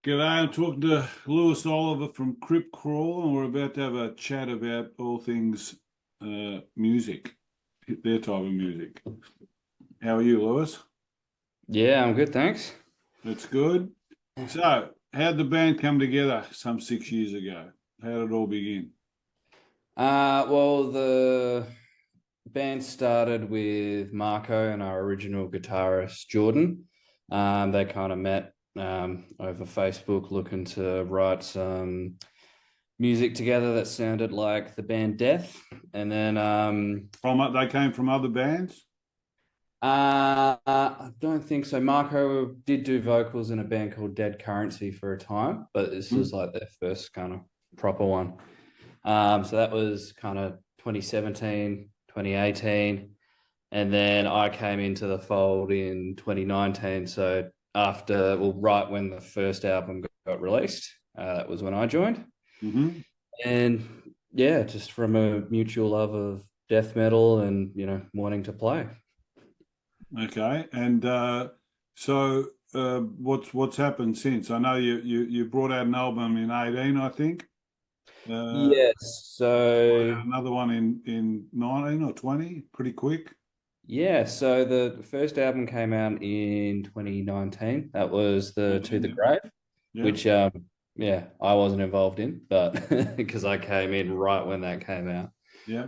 G'day, I'm talking to Lewis Oliver from CRYPT CRAWLER, and we're about to have a chat about all things music, their type of music. How are you, Lewis? Yeah, I'm good, thanks. That's good. So, how'd the band come together some 6 years ago? How did it all begin? Well, the band started with Marco and our original guitarist Jordan. They kind of met over Facebook, looking to write some music together that sounded like the band Death. And then They came from other bands? I don't think so. Marco did do vocals in a band called Dead Currency for a time, but this Hmm. was like their first kind of proper one. So that was kind of 2017, 2018. And then I came into the fold in 2019. So right when the first album got released, that was when I joined. Hmm. And yeah, just from a mutual love of death metal and, wanting to play. Okay, and what's happened since? I know you brought out an album in 18, I think. Uh, Yes. So Another one in 19 or 20, pretty quick. yeah, so the first album came out in 2019. That was the To the Yeah, Grave, yeah, which yeah, I wasn't involved in, but because I came in right when that came out. yeah.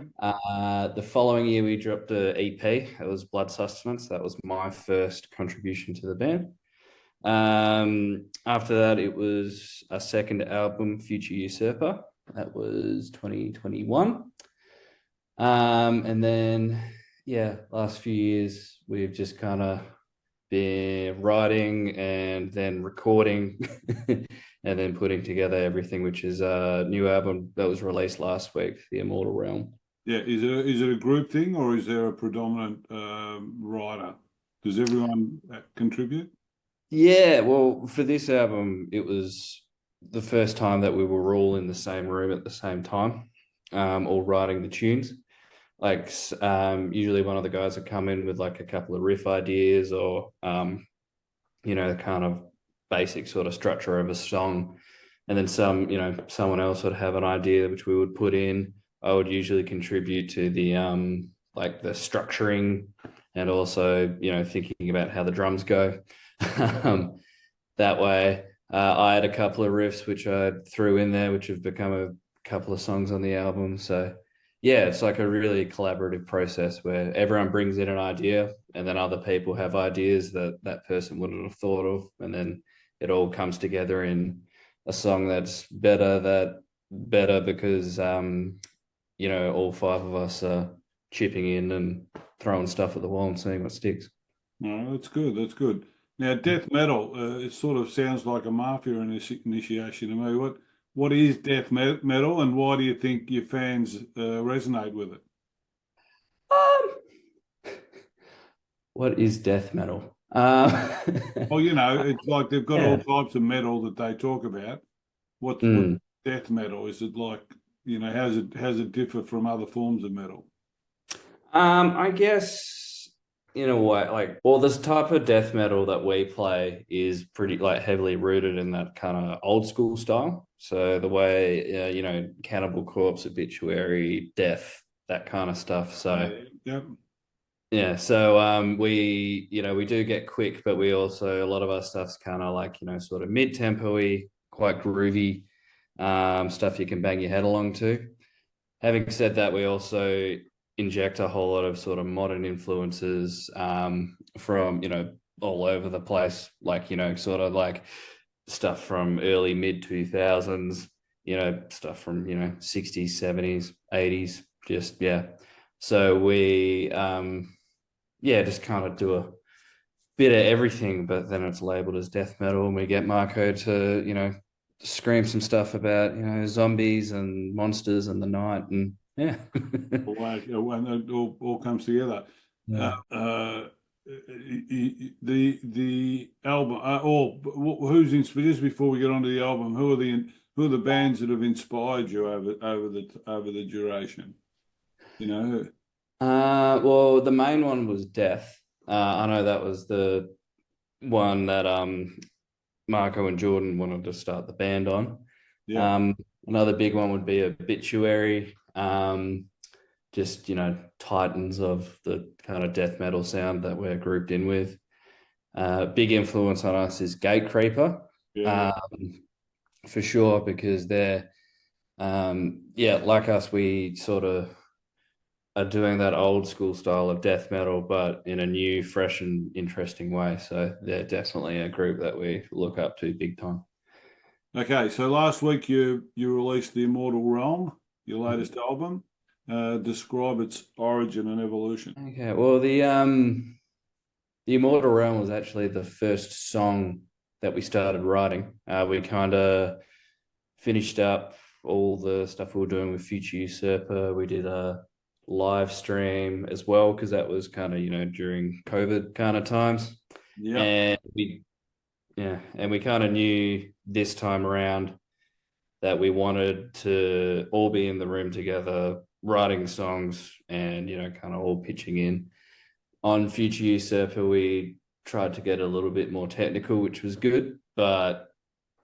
The following year we dropped a EP. It was Blood Sustenance. That was my first contribution to the band. After that, it was a second album, Future Usurper. That was 2021. And then, yeah, last few years we've just kind of been writing and then recording and then putting together everything, which is a new album that was released last week, The Immortal Realm. Yeah, is it a group thing or is there a predominant writer? Does everyone contribute? Yeah, well, for this album, it was the first time that we were all in the same room at the same time, all writing the tunes. Like usually one of the guys would come in with like a couple of riff ideas or the kind of basic sort of structure of a song. And then someone else would have an idea which we would put in. I would usually contribute to the like the structuring and also, thinking about how the drums go. um, that way, I had a couple of riffs which I threw in there, which have become a couple of songs on the album. So yeah, it's like a really collaborative process where everyone brings in an idea and then other people have ideas that that person wouldn't have thought of. And then it all comes together in a song that's better because, all five of us are chipping in and throwing stuff at the wall and seeing what sticks. No, that's good. That's good. Now, death metal, it sort of sounds like a mafia initiation to me. What is metal, and why do you think your fans resonate with it? Um, what is death metal? Well, it's like they've got all Yeah. types of metal that they talk about. What Mm. death metal? Is it like, how's it differ from other forms of metal? I guess in a way, like, well, this type of death metal that we play is pretty like heavily rooted in that kind of old school style. So the way, Cannibal Corpse, Obituary, Death, that kind of stuff. So Yep. yeah, so we do get quick, but we also a lot of our stuff's kind of like, sort of mid-tempo-y, quite groovy, stuff you can bang your head along to. Having said that, we also inject a whole lot of sort of modern influences from, all over the place, like, sort of like stuff from early mid 2000s, stuff from, 60s, 70s, 80s, just, yeah. So we, yeah, just kind of do a bit of everything, but then it's labeled as death metal, and we get Marco to, scream some stuff about, zombies and monsters and the night, and yeah. Like, when it all comes together. Uh, Yeah. uh, the album, or who's inspired? Just before we get onto the album, who are the bands that have inspired you over the duration? You know, Well, the main one was Death. I know that was the one that Marco and Jordan wanted to start the band on. Yeah. Um, Another big one would be Obituary. Just titans of the kind of death metal sound that we're grouped in with. Big influence on us is Gatecreeper, Yeah. um, for sure, because they're yeah, like us, we sort of are doing that old school style of death metal, but in a new, fresh, and interesting way. So they're definitely a group that we look up to big time. Okay, so last week you released The Immortal Realm, your latest album. Describe its origin and evolution. Okay, well the Immortal Realm was actually the first song that we started writing. We kind of finished up all the stuff we were doing with Future Usurper. We did a live stream as well because that was kind of during COVID kind of times, Yeah. and we kind of knew this time around that we wanted to all be in the room together, writing songs, and kind of all pitching in. On Future Usurper, we tried to get a little bit more technical, which was good, but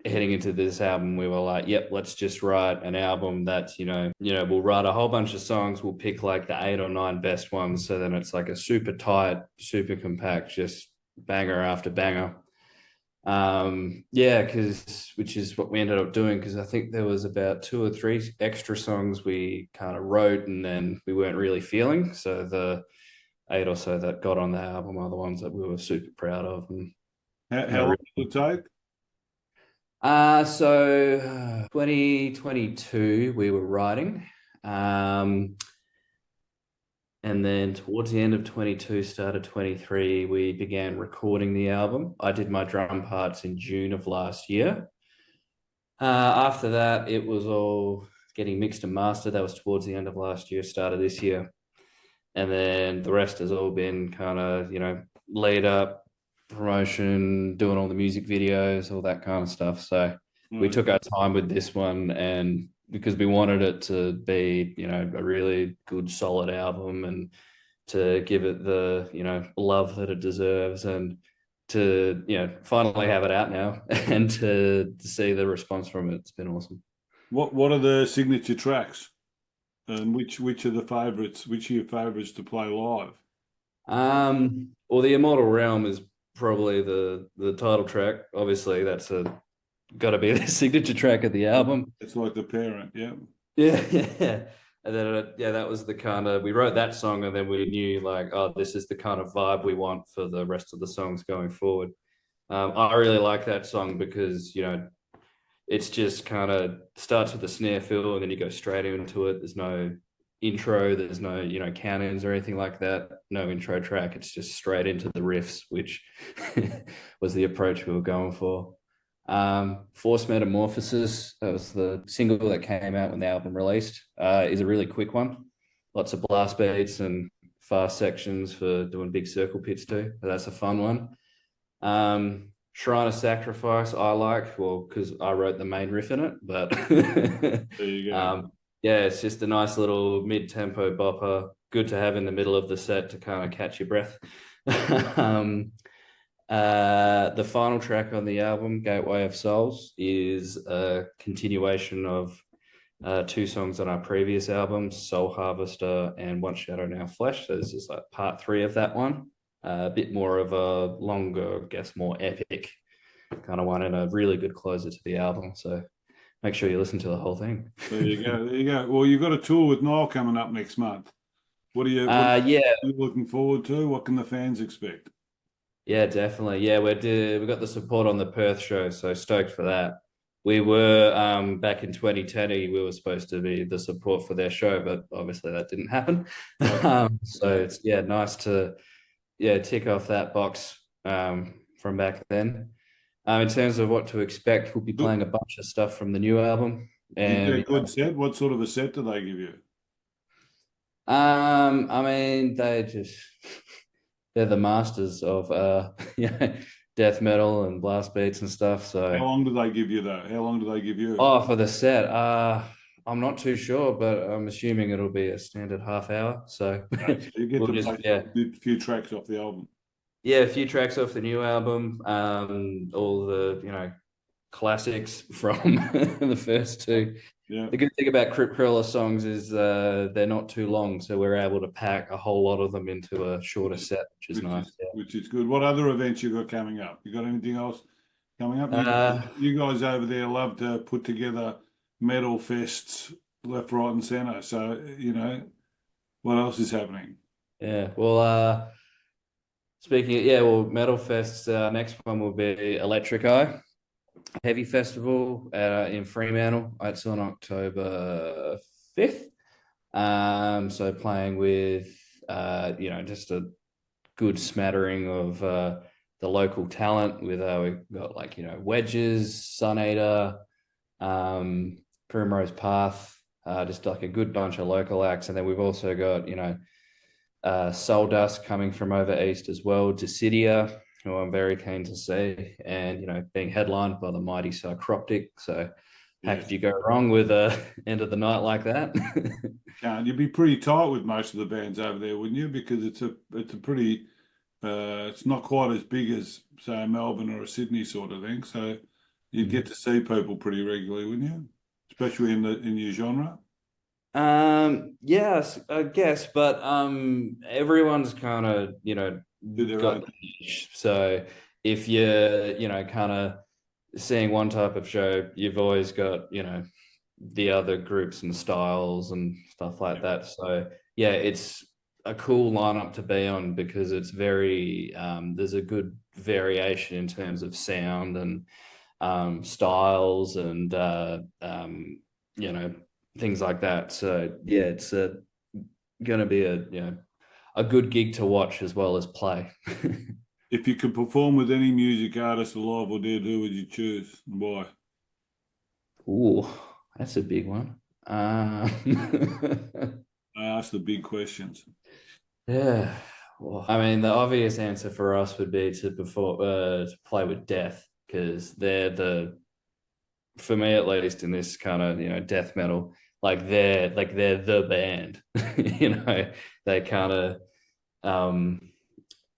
heading into this album, we were like, yep, let's just write an album that's, we'll write a whole bunch of songs. We'll pick like the 8 or 9 best ones. So then it's like a super tight, super compact, just banger after banger. Yeah, which is what we ended up doing. Cause I think there was about 2 or 3 extra songs we kind of wrote and then we weren't really feeling. So the 8 or so that got on the album are the ones that we were super proud of. And How long did it take? So 2022 we were writing. And then towards the end of 22, started 23, we began recording the album. I did my drum parts in June of last year. After that, it was all getting mixed and mastered. That was towards the end of last year, start of this year. And then the rest has all been kind of, lead up, promotion, doing all the music videos, all that kind of stuff. So we Right. took our time with this one, and because we wanted it to be, a really good, solid album, and to give it the, love that it deserves, and to, finally have it out now, and to see the response from it. It's been awesome. What are the signature tracks? And which are the favorites? Which are your favorites to play live? Well, the Immortal Realm is probably the title track. Obviously, that's a got to be the signature track of the album. It's like the parent, yeah. Yeah, yeah. And then that was the kind of we wrote that song, and then we knew like, oh, this is the kind of vibe we want for the rest of the songs going forward. I really like that song because it's just kind of starts with a snare fill, and then you go straight into it. There's no intro, there's no count-ins or anything like that. No intro track. It's just straight into the riffs, which was the approach we were going for. Force Metamorphosis, that was the single that came out when the album released, is a really quick one. Lots of blast beats and fast sections for doing big circle pits too. But that's a fun one. Shrine of Sacrifice, I like, well, because I wrote the main riff in it, but There you go. yeah, it's just a nice little mid-tempo bopper, good to have in the middle of the set to kind of catch your breath. The final track on the album, Gateway of Souls, is a continuation of 2 songs on our previous albums, Soul Harvester and Once Shadow Now Flesh. So this is like part 3 of that one. A bit more of a longer, I guess, more epic kind of one, and a really good closer to the album. So make sure you listen to the whole thing. There you go. There you go. Well, you've got a tour with Nile coming up next month. What are Yeah, you looking forward to? What can the fans expect? yeah, definitely. Yeah, we got the support on the Perth show, so stoked for that. We were back in 2020, we were supposed to be the support for their show, but obviously that didn't happen. So it's nice to tick off that box from back then. In terms of what to expect, we'll be playing a bunch of stuff from the new album. Do you get a And good set? What sort of a set do they give you? I mean, they're the masters of death metal and blast beats and stuff. How So long do they give you though? How long do they give you? for the set, I'm not too sure, but I'm assuming it'll be a standard half hour. So Okay, so you get we'll to just play a few tracks off the album. Yeah, a few tracks off the new album. All the classics from the first two. Yeah, The good thing about CRYPT CRAWLER songs is they're not too long, so we're able to pack a whole lot of them into a shorter set, which is which nice. is which is good. What other events you got coming up? You got anything else coming up? Yeah. You guys over there love to put together metal fests left, right, and center. So what else is happening? Yeah. Well, speaking of, yeah, well, Metal Fest, next one will be Electric Eye Heavy Festival in Fremantle. It's on October 5th. So playing with just a good smattering of the local talent with we've got like Wedges, Sun Eater, Primrose Path, just like a good bunch of local acts. And then we've also got Soul Dust coming from over east as well, Decidia, who I'm very keen to see, and being headlined by the mighty CRYPT. So how Yeah, could you go wrong with a end of the night like that? can't. You'd be pretty tight with most of the bands over there, wouldn't you? Because it's a pretty it's not quite as big as say a Melbourne or a Sydney sort of thing. So you'd get to see people pretty regularly, wouldn't you? Especially in your genre. Yes, I guess, but everyone's kind of, Do their got own. the niche. So if you're, kind of seeing one type of show, you've always got, the other groups and styles and stuff like that. So yeah, it's a cool lineup to be on because it's very there's a good variation in terms of sound and styles and you know things like that. So yeah, it's going to be a good gig to watch as well as play. If you could perform with any music artist alive or dead, who would you choose and why? Ooh, that's a big one. I ask the big questions. Yeah. Well, I mean, the obvious answer for us would be to perform to play with Death because they're for me at least in this kind of death metal, they're the band. They kind of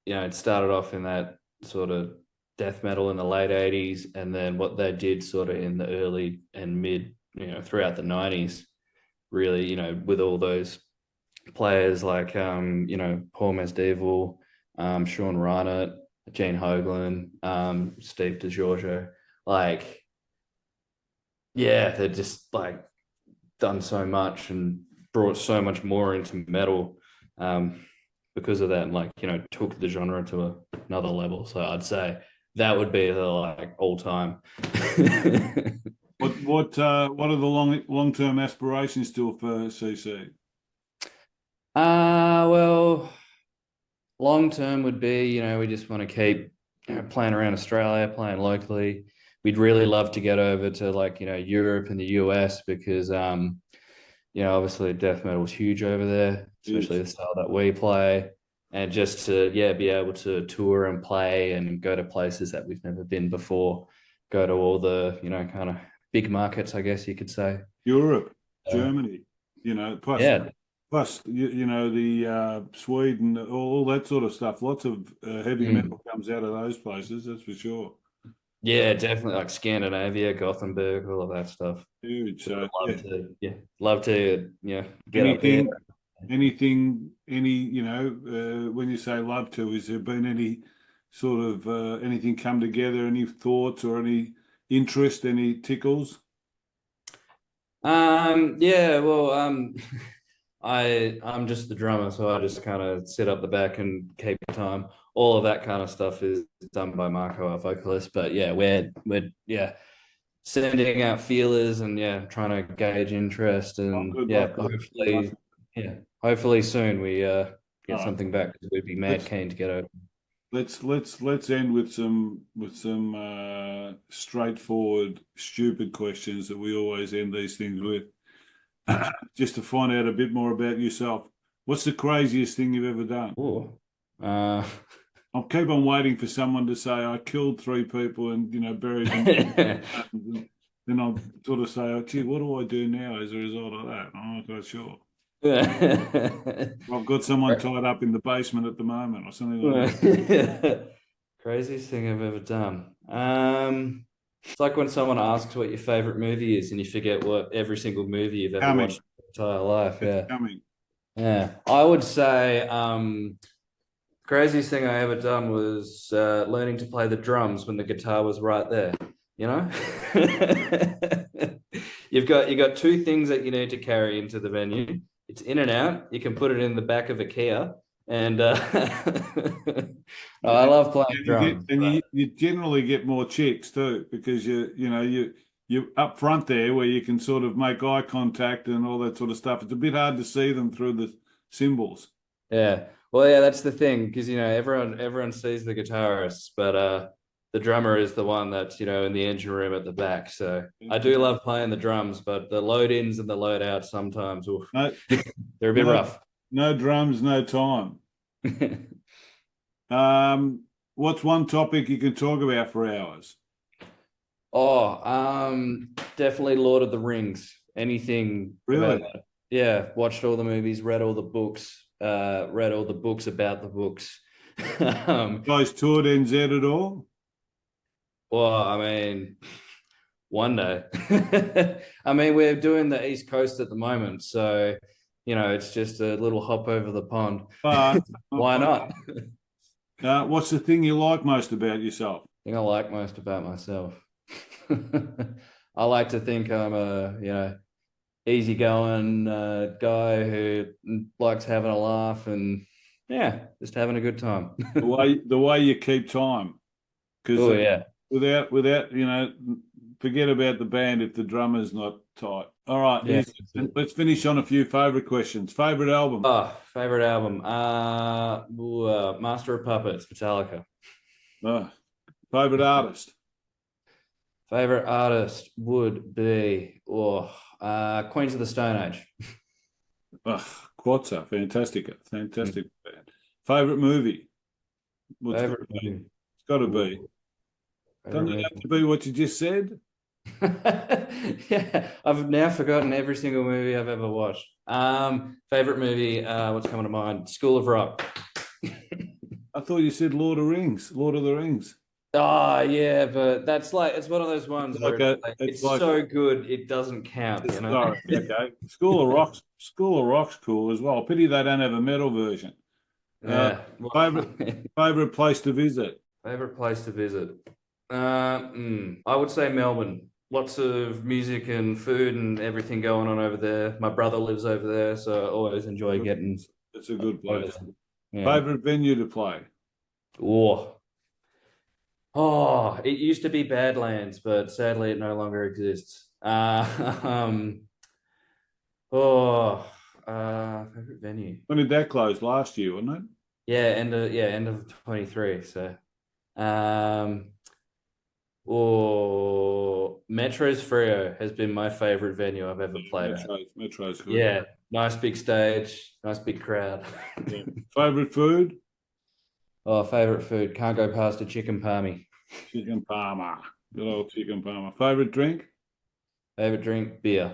it started off in that sort of death metal in the late 80s, and then what they did sort of in the early and mid, throughout the 90s, really, with all those players like Paul Mesdival, Sean Reinert, Gene Hoglan, Steve DiGiorgio, like yeah, they're just like done so much and brought so much more into metal because of that, and like took the genre to another level. So I'd say that would be the like all time. What are the long term aspirations still for CC? Well, long term would be, we just want to keep playing around Australia, playing locally. We'd really love to get over to like, Europe and the US because, obviously death metal is huge over there, especially Is the style that we play. And just to, yeah, be able to tour and play and go to places that we've never been before, go to all the, kind of big markets, I guess you could say. Europe, Uh, Germany, plus yeah. the Sweden, all that sort of stuff. Lots of heavy Mm. metal comes out of those places, that's for sure. Yeah, definitely like Scandinavia, Gothenburg, all of that stuff. Huge. We would So yeah, love to, get up there. anything, when you say love to, has there been any sort of anything come together? Any thoughts or any interest? Any tickles? Yeah, well, I'm just the drummer, so I just kind of sit up the back and keep time. All of that kind of stuff is done by Marco, our vocalist. But yeah, we're sending out feelers and trying to gauge interest Oh, and good luck with it. Good luck. hopefully soon we All get right. something back because we'd be mad Let's keen to get over. let's end with some straightforward, stupid questions that we always end these things with, just to find out a bit more about yourself. What's the craziest thing you've ever done? Oh, uh, I'll keep on waiting for someone to say I killed three people and buried them. Then I'll sort of say, oh, gee, what do I do now as a result of that? I'm not quite sure. I've got someone tied up in the basement at the moment or something like Craziest thing I've ever done. It's like when someone asks what your favorite movie is and you forget what every single movie you've that. ever Coming. watched your entire life. It's Yeah. coming. Yeah. I would say craziest thing I ever done was learning to play the drums when the guitar was right there. You know, you got two things that you need to carry into the venue. It's in and out. You can put it in the back of a Kia, and I And love playing you get drums. and But you generally get more chicks too because you're up front there where you can sort of make eye contact and all that sort of stuff. It's a bit hard to see them through the cymbals. yeah, well, yeah, that's the thing because everyone sees the guitarist, but the drummer is the one that's in the engine room at the back. So I do love playing the drums, but the load ins and the load outs sometimes, oof, No, they're a bit no, rough. no drums, no time. What's one topic you can talk about for hours? Oh, definitely Lord of the Rings. Anything about Really? that? Yeah, watched all the movies, read all the books about the books. um, Guys toured NZ at all? well, I mean, one day. I mean, we're doing the East Coast at the moment, so it's just a little hop over the pond. But Why not? what's the thing you like most about yourself? Thing I like most about myself. I like to think I'm easygoing guy who likes having a laugh and yeah, just having a good time. The way you keep time, because Oh yeah, without forget about the band if the drummer's not tight. All right, yeah. and let's finish on a few favorite questions. Favorite album? Oh, favorite album. Master of Puppets, Metallica. Uh, favorite artist? Favorite artist would be Queens of the Stone Age. Quatsa, fantastic band. Favorite movie? What's got to Favorite be? movie. It's got to be. Ooh, Doesn't favorite it have movie. to be what you just said? Yeah, I've now forgotten every single movie I've ever watched. Favorite movie, what's coming to mind? School of Rock. I thought you said Lord of Rings, Lord of the Rings. Oh yeah, but that's like it's one of those It's ones where like a, it's it's like so good it doesn't count, it's historic. Okay, School of Rock's cool as well. Pity they don't have a metal version. Uh, Yeah. favorite Well, favorite place to visit? favorite place to visit. I would say Melbourne. Lots of music and food and everything going on over there. My brother lives over there, so I always enjoy getting It's a good over place. there. Yeah. Favorite venue to play? Oh, it used to be Badlands, but sadly it no longer exists. Oh, favorite venue. When did that close? Last year, wasn't it? End of 23. So, um, Metro's Frio has been my favorite venue I've ever played at. Metro's good. Yeah, nice big stage, nice big crowd. Yeah. Favorite food? Oh, favorite food. Can't go past a chicken palmy. Chicken parma. Good old chicken parma. Favorite drink? Favorite drink, beer.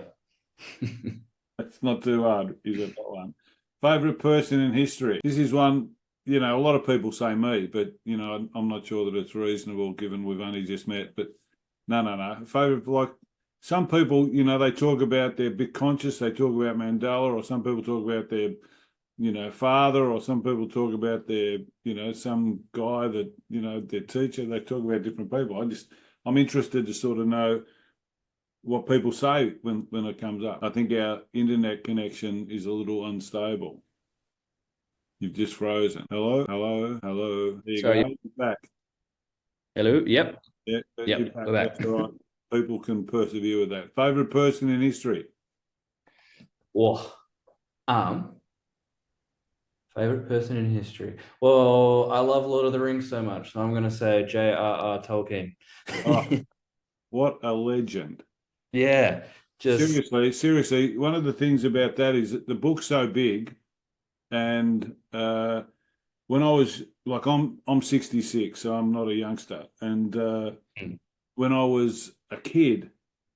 That's not too hard, is it? That one. Favorite person in history? This is one, a lot of people say me, but, I'm not sure that it's reasonable given we've only just met. But no. Favorite, like some people, they talk about they're a bit conscious. They talk about Mandela, or some people talk about their, father, or some people talk about their, some guy that, their teacher. They talk about different people. I'm interested to sort of know what people say when it comes up. I think our internet connection is a little unstable. You've just frozen. Hello, hello, hello. There you Sorry. go. You're back. Hello. Yep. Yeah, you're Yep. back. We're back. That's all right. People can persevere with that. Favorite person in history? Oh, um, favorite person in history. Well, I love Lord of the Rings so much, so I'm going to say J.R.R. Tolkien. Oh, what a legend. Yeah, just Seriously, one of the things about that is that the book's so big, and when I was like, I'm 66, so I'm not a youngster, and when I was a kid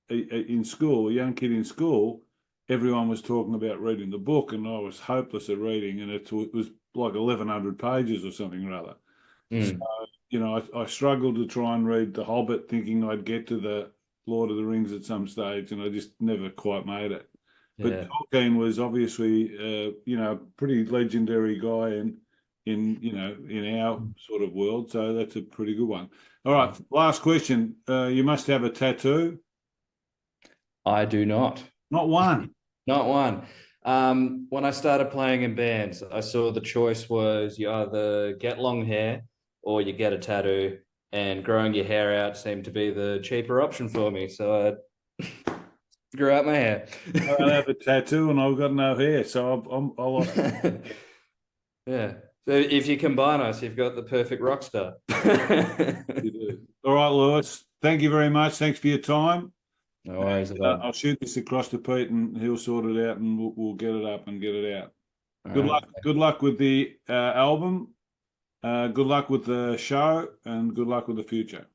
in school, a young kid in school, everyone was talking about reading the book, and I was hopeless at reading, and it was like 1,100 pages or something or other. So, Mm. I struggled to try and read The Hobbit, thinking I'd get to the Lord of the Rings at some stage, and I just never quite made it. But Yeah. Tolkien was obviously, a pretty legendary guy in our sort of world, so that's a pretty good one. All right, last question. You must have a tattoo. I do not. Not one. Not one. When I started playing in bands, I saw the choice was you either get long hair or you get a tattoo, and growing your hair out seemed to be the cheaper option for me. So I grew out my hair. I don't have a tattoo and I've got no hair, so I lost. Yeah. So if you combine us, you've got the perfect rock star. You do. All right, Lewis. Thank you very much. Thanks for your time. No worries at I'll all. shoot this across to Pete, and he'll sort it out, and we'll get it up and get it out. All Good right. luck. Good luck with the album. Good luck with the show, and good luck with the future.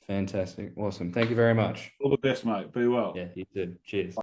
Fantastic. Awesome. Thank you very much. All the best, mate. Be well. Yeah, you too. Cheers.